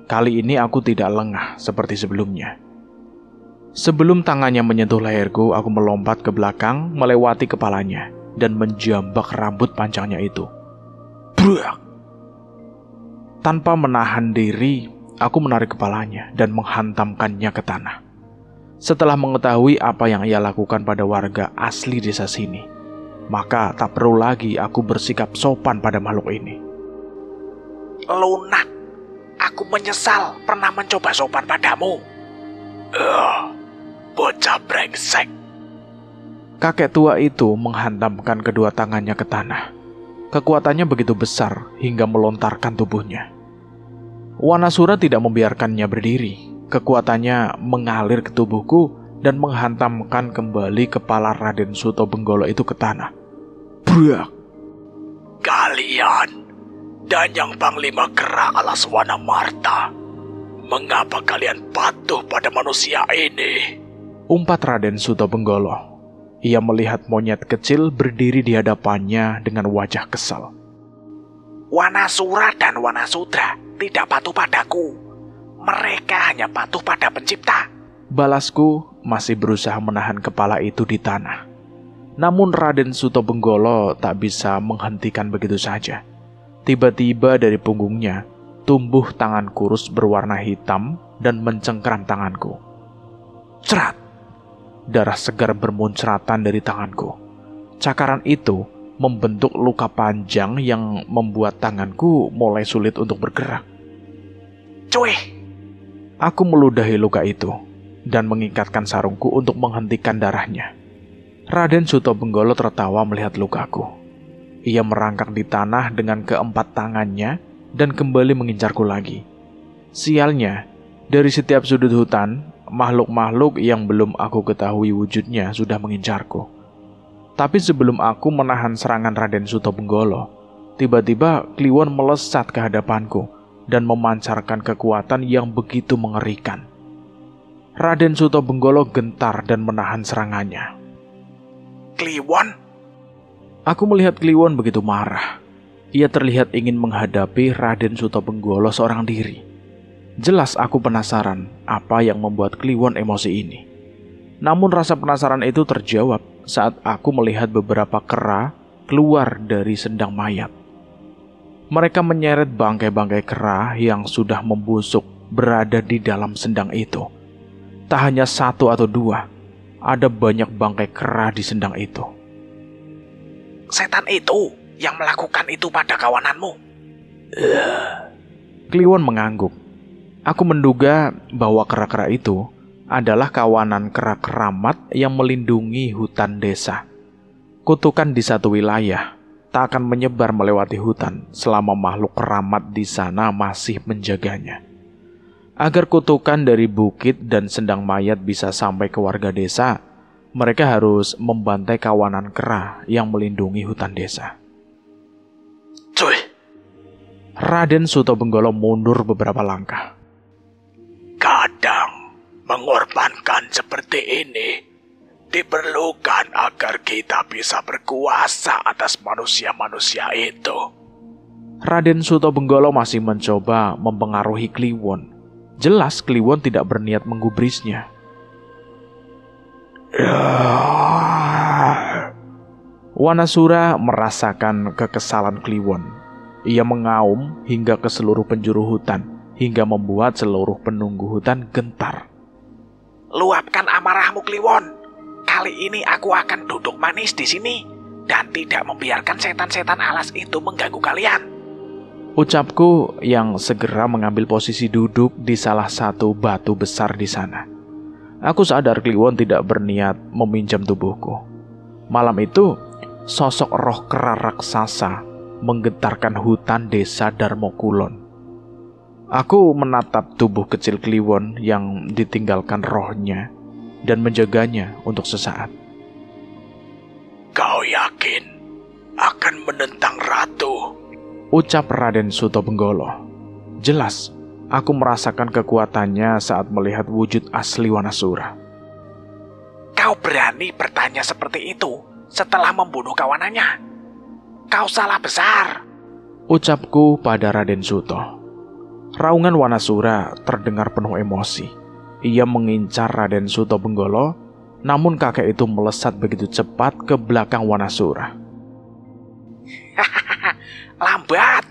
Kali ini aku tidak lengah seperti sebelumnya. Sebelum tangannya menyentuh leherku, aku melompat ke belakang, melewati kepalanya, dan menjambak rambut panjangnya itu. Brak! Tanpa menahan diri, aku menarik kepalanya dan menghantamkannya ke tanah. Setelah mengetahui apa yang ia lakukan pada warga asli desa sini, maka tak perlu lagi aku bersikap sopan pada makhluk ini. Lunak, aku menyesal pernah mencoba sopan padamu. Bocah brengsek. Kakek tua itu menghantamkan kedua tangannya ke tanah. Kekuatannya begitu besar hingga melontarkan tubuhnya. Wanasura tidak membiarkannya berdiri. Kekuatannya mengalir ke tubuhku dan menghantamkan kembali kepala Raden Sutobenggolo itu ke tanah. Brak! Kalian, Danyang Panglima Kera alas Wanamarta, mengapa kalian patuh pada manusia ini? Umpat Raden Sutobenggolo. Ia melihat monyet kecil berdiri di hadapannya dengan wajah kesal. Wanasura dan Wanasudra tidak patuh padaku. Mereka hanya patuh pada pencipta. Balasku masih berusaha menahan kepala itu di tanah. Namun Raden Sutobenggolo tak bisa menghentikan begitu saja. Tiba-tiba dari punggungnya tumbuh tangan kurus berwarna hitam dan mencengkeram tanganku. Cerat! Darah segar bermuncratan dari tanganku. Cakaran itu membentuk luka panjang yang membuat tanganku mulai sulit untuk bergerak. Cuy! Aku meludahi luka itu dan mengikatkan sarungku untuk menghentikan darahnya. Raden Sutobenggolo tertawa melihat lukaku. Ia merangkak di tanah dengan keempat tangannya dan kembali mengincarku lagi. Sialnya, dari setiap sudut hutan, makhluk-makhluk yang belum aku ketahui wujudnya sudah mengincarku. Tapi sebelum aku menahan serangan Raden Sutobenggolo, tiba-tiba Kliwon melesat ke hadapanku dan memancarkan kekuatan yang begitu mengerikan. Raden Sutobenggolo gentar dan menahan serangannya. Kliwon? Aku melihat Kliwon begitu marah. Ia terlihat ingin menghadapi Raden Sutobenggolo seorang diri. Jelas aku penasaran apa yang membuat Kliwon emosi ini. Namun rasa penasaran itu terjawab saat aku melihat beberapa kera keluar dari sendang mayat. Mereka menyeret bangkai-bangkai kera yang sudah membusuk berada di dalam sendang itu. Tak hanya satu atau dua, ada banyak bangkai kera di sendang itu. Setan itu yang melakukan itu pada kawananmu. Kliwon mengangguk. Aku menduga bahwa kera-kera itu adalah kawanan kera keramat yang melindungi hutan desa. Kutukan di satu wilayah tak akan menyebar melewati hutan selama makhluk keramat di sana masih menjaganya. Agar kutukan dari bukit dan sendang mayat bisa sampai ke warga desa, mereka harus membantai kawanan kera yang melindungi hutan desa. Cuy, Raden Sutobenggolo mundur beberapa langkah. Kadang mengorbankan seperti ini diperlukan agar kita bisa berkuasa atas manusia-manusia itu. Raden Sutobenggolo masih mencoba mempengaruhi Kliwon. Jelas Kliwon tidak berniat menggubrisnya. Wanasura merasakan kekesalan Kliwon. Ia mengaum hingga ke seluruh penjuru hutan, hingga membuat seluruh penunggu hutan gentar. Luapkan amarahmu, Kliwon. Kali ini aku akan duduk manis di sini dan tidak membiarkan setan-setan alas itu mengganggu kalian. Ucapku yang segera mengambil posisi duduk di salah satu batu besar di sana. Aku sadar Kliwon tidak berniat meminjam tubuhku. Malam itu, sosok roh kera raksasa menggetarkan hutan desa Darmokulon. Aku menatap tubuh kecil Kliwon yang ditinggalkan rohnya dan menjaganya untuk sesaat. Kau yakin akan menentang ratu? Ucap Raden Sutobenggolo. Jelas, aku merasakan kekuatannya saat melihat wujud asli Wanasura. Kau berani bertanya seperti itu setelah membunuh kawanannya? Kau salah besar. Ucapku pada Raden Suto. Raungan Wanasura terdengar penuh emosi. Ia mengincar Raden Sutobenggolo, namun kakek itu melesat begitu cepat ke belakang Wanasura. Lambat.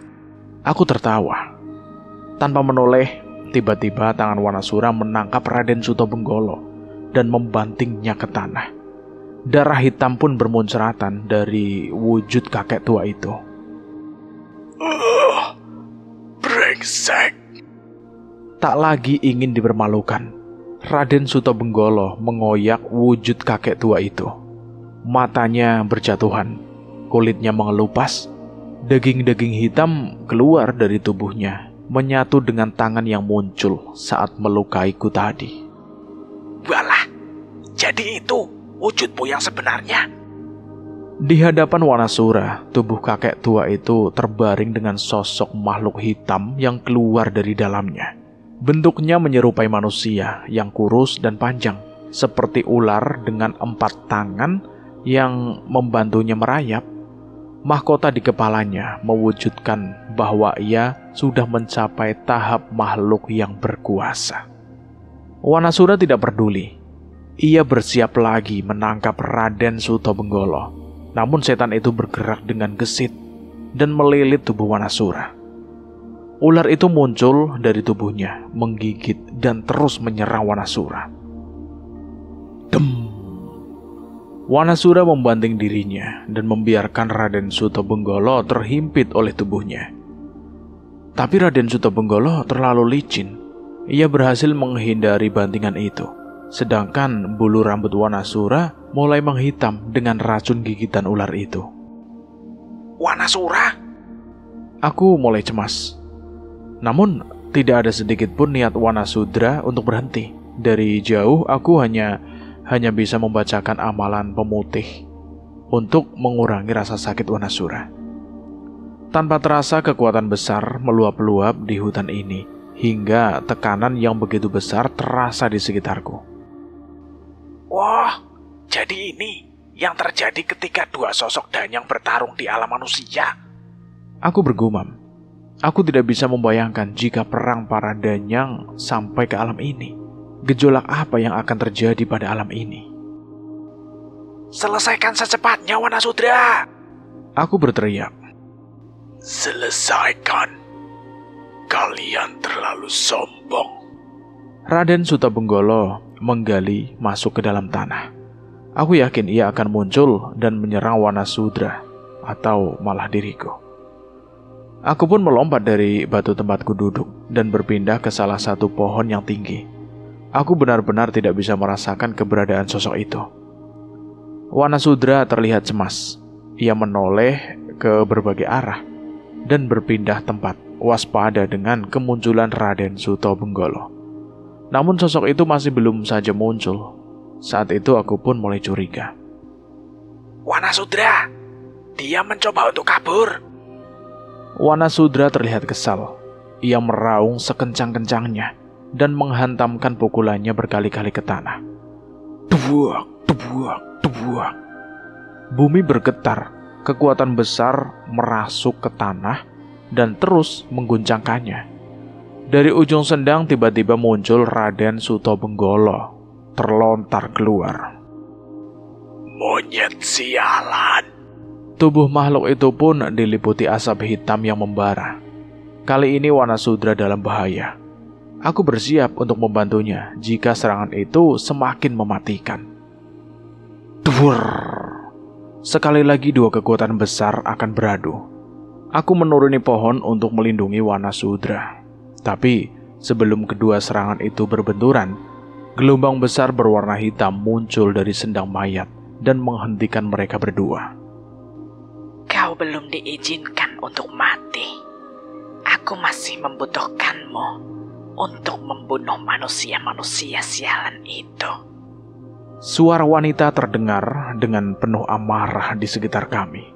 Aku tertawa. Tanpa menoleh, tiba-tiba tangan Wanasura menangkap Raden Sutobenggolo dan membantingnya ke tanah. Darah hitam pun bermuncratan dari wujud kakek tua itu. Brengsek. Tak lagi ingin dipermalukan, Raden Sutobenggolo mengoyak wujud kakek tua itu. Matanya berjatuhan, kulitnya mengelupas, daging-daging hitam keluar dari tubuhnya, menyatu dengan tangan yang muncul saat melukaiku tadi. Walah, jadi itu wujudmu yang sebenarnya. Di hadapan Wanasura, tubuh kakek tua itu terbaring dengan sosok makhluk hitam yang keluar dari dalamnya. Bentuknya menyerupai manusia yang kurus dan panjang, seperti ular dengan 4 tangan yang membantunya merayap. Mahkota di kepalanya mewujudkan bahwa ia sudah mencapai tahap makhluk yang berkuasa. Wanasura tidak peduli. Ia bersiap lagi menangkap Raden Sutobenggolo. Namun setan itu bergerak dengan gesit dan melilit tubuh Wanasura. Ular itu muncul dari tubuhnya, menggigit dan terus menyerang Wanasura. Dem! Wanasura membanting dirinya dan membiarkan Raden Sutobenggolo terhimpit oleh tubuhnya. Tapi Raden Sutobenggolo terlalu licin. Ia berhasil menghindari bantingan itu. Sedangkan bulu rambut Wanasura mulai menghitam dengan racun gigitan ular itu. Wanasura? Aku mulai cemas. Namun Tidak ada sedikit pun niat Wanasudra untuk berhenti. Dari jauh aku hanya bisa membacakan amalan pemutih untuk mengurangi rasa sakit Wanasura. Tanpa terasa kekuatan besar meluap-luap di hutan ini, hingga tekanan yang begitu besar terasa di sekitarku. Wah, jadi ini yang terjadi ketika dua sosok danyang bertarung di alam manusia. Aku bergumam. Aku tidak bisa membayangkan jika perang para danyang sampai ke alam ini. Gejolak apa yang akan terjadi pada alam ini? Selesaikan secepatnya, Wanasudra! Aku berteriak. Selesaikan. Kalian terlalu sombong. Raden Sutabenggolo menggali masuk ke dalam tanah. Aku yakin ia akan muncul dan menyerang Wanasudra atau malah diriku. Aku pun melompat dari batu tempatku duduk dan berpindah ke salah satu pohon yang tinggi. Aku benar-benar tidak bisa merasakan keberadaan sosok itu. Wanasudra terlihat cemas. Ia menoleh ke berbagai arah dan berpindah tempat, waspada dengan kemunculan Raden Sutabenggolo. Namun sosok itu masih belum saja muncul. Saat itu aku pun mulai curiga. Wanasudra, dia mencoba untuk kabur. Wanasudra terlihat kesal. Ia meraung sekencang-kencangnya dan menghantamkan pukulannya berkali-kali ke tanah. Dubuak, dubuak, dubuak. Bumi bergetar, kekuatan besar merasuk ke tanah dan terus mengguncangkannya. Dari ujung sendang tiba-tiba muncul Raden Sutabenggolo, terlontar keluar. Monyet sialan. Tubuh makhluk itu pun diliputi asap hitam yang membara. Kali ini Wanasudra dalam bahaya. Aku bersiap untuk membantunya jika serangan itu semakin mematikan. Duur! Sekali lagi dua kekuatan besar akan beradu. Aku menuruni pohon untuk melindungi Wanasudra. Tapi sebelum kedua serangan itu berbenturan, gelombang besar berwarna hitam muncul dari sendang mayat dan menghentikan mereka berdua. Kau belum diizinkan untuk mati. Aku masih membutuhkanmu untuk membunuh manusia-manusia sialan itu. Suara wanita terdengar dengan penuh amarah di sekitar kami.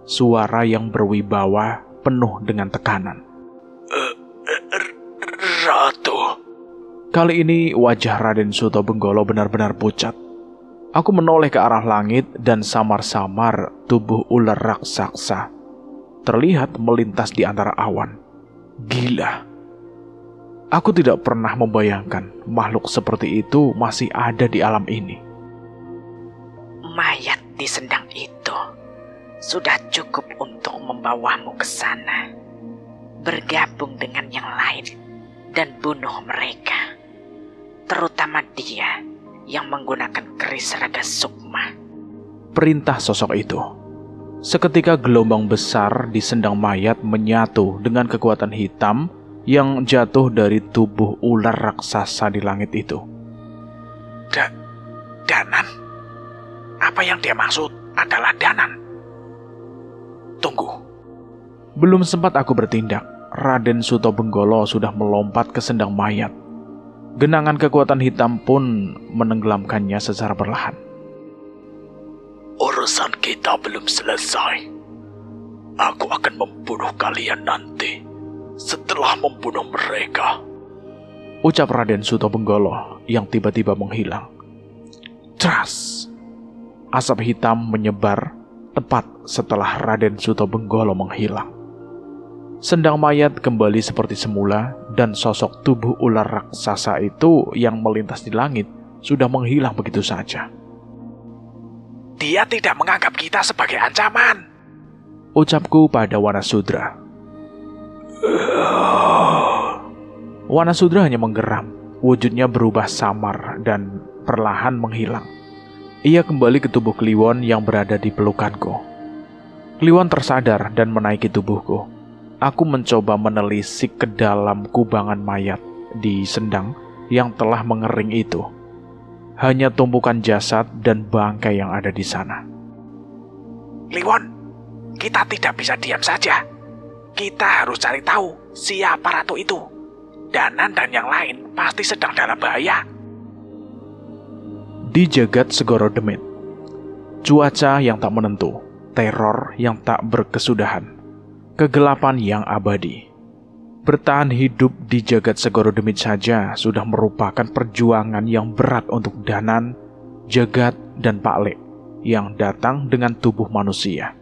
Suara yang berwibawa penuh dengan tekanan. Ratu. Kali ini wajah Raden Sutabenggolo benar-benar pucat. Aku menoleh ke arah langit dan samar-samar tubuh ular raksasa terlihat melintas di antara awan. Gila. Aku tidak pernah membayangkan makhluk seperti itu masih ada di alam ini. Mayat di sendang itu sudah cukup untuk membawamu ke sana. Bergabung dengan yang lain dan bunuh mereka. Terutama dia yang menggunakan keris Raga Sukma. Perintah sosok itu. Seketika gelombang besar di sendang mayat menyatu dengan kekuatan hitam yang jatuh dari tubuh ular raksasa di langit itu. Danan? Apa yang dia maksud adalah Danan? Tunggu. Belum sempat aku bertindak, Raden Sutabenggolo sudah melompat ke sendang mayat. Genangan kekuatan hitam pun menenggelamkannya secara perlahan. Urusan kita belum selesai. Aku akan membunuh kalian nanti. Setelah membunuh mereka, ucap Raden Sutabenggolo yang tiba-tiba menghilang. Tras! Asap hitam menyebar tepat setelah Raden Sutabenggolo menghilang. Sendang mayat kembali seperti semula dan sosok tubuh ular raksasa itu yang melintas di langit sudah menghilang begitu saja. Dia tidak menganggap kita sebagai ancaman, ucapku pada Wanasudra. Wanasudra hanya menggeram. Wujudnya berubah samar dan perlahan menghilang. Ia kembali ke tubuh Kliwon yang berada di pelukanku. Kliwon tersadar dan menaiki tubuhku. Aku mencoba menelisik ke dalam kubangan mayat di sendang yang telah mengering itu. Hanya tumpukan jasad dan bangkai yang ada di sana. Kliwon, kita tidak bisa diam saja. Kita harus cari tahu siapa ratu itu. Danan dan yang lain pasti sedang dalam bahaya. Di jagat Segoro Demit, cuaca yang tak menentu, teror yang tak berkesudahan, kegelapan yang abadi. Bertahan hidup di jagat Segoro Demit saja sudah merupakan perjuangan yang berat untuk Danan, Jagat, dan Pak Lek yang datang dengan tubuh manusia.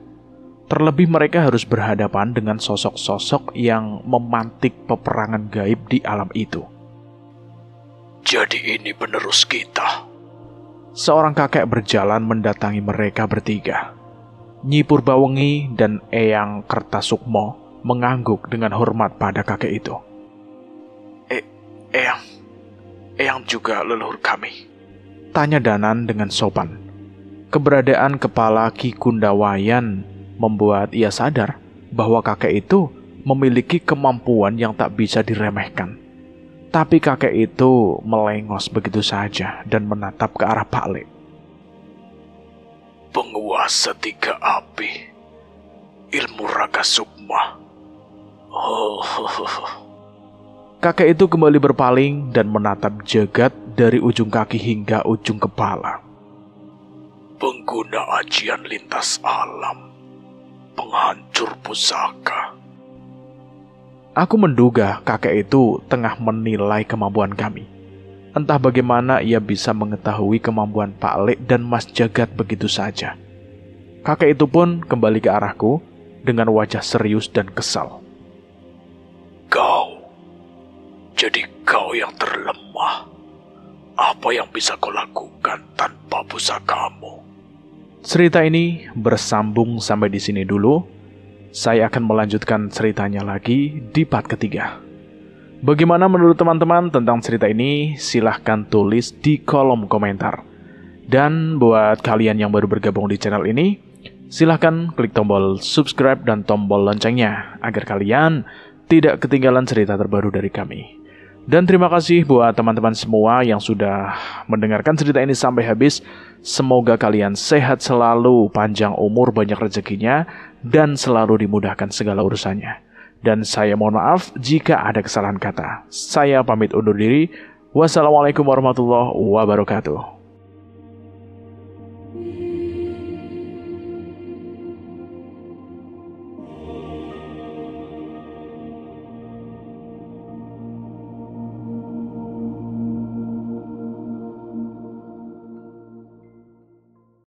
Terlebih mereka harus berhadapan dengan sosok-sosok yang memantik peperangan gaib di alam itu. Jadi ini penerus kita. Seorang kakek berjalan mendatangi mereka bertiga. Nyi Purbawengi dan Eyang Kertasukmo mengangguk dengan hormat pada kakek itu. Eyang juga leluhur kami, tanya Danan dengan sopan. Keberadaan kepala Ki Kundawayan membuat ia sadar bahwa kakek itu memiliki kemampuan yang tak bisa diremehkan. Tapi kakek itu melengos begitu saja dan menatap ke arah Pak Lek. Penguasa tiga api, ilmu raga sukma. Kakek itu kembali berpaling dan menatap Jagat dari ujung kaki hingga ujung kepala. Pengguna ajian lintas alam, penghancur pusaka. Aku menduga kakek itu tengah menilai kemampuan kami. Entah bagaimana ia bisa mengetahui kemampuan Pak Lek dan Mas Jagat begitu saja. Kakek itu pun kembali ke arahku dengan wajah serius dan kesal. Jadi kau yang terlemah. Apa yang bisa kau lakukan tanpa pusakamu? Cerita ini bersambung sampai di sini dulu. Saya akan melanjutkan ceritanya lagi di part ketiga. Bagaimana menurut teman-teman tentang cerita ini? Silahkan tulis di kolom komentar. Dan buat kalian yang baru bergabung di channel ini, silahkan klik tombol subscribe dan tombol loncengnya agar kalian tidak ketinggalan cerita terbaru dari kami. Dan terima kasih buat teman-teman semua yang sudah mendengarkan cerita ini sampai habis. Semoga kalian sehat selalu, panjang umur, banyak rezekinya, dan selalu dimudahkan segala urusannya. Dan saya mohon maaf jika ada kesalahan kata. Saya pamit undur diri. Wassalamualaikum warahmatullahi wabarakatuh.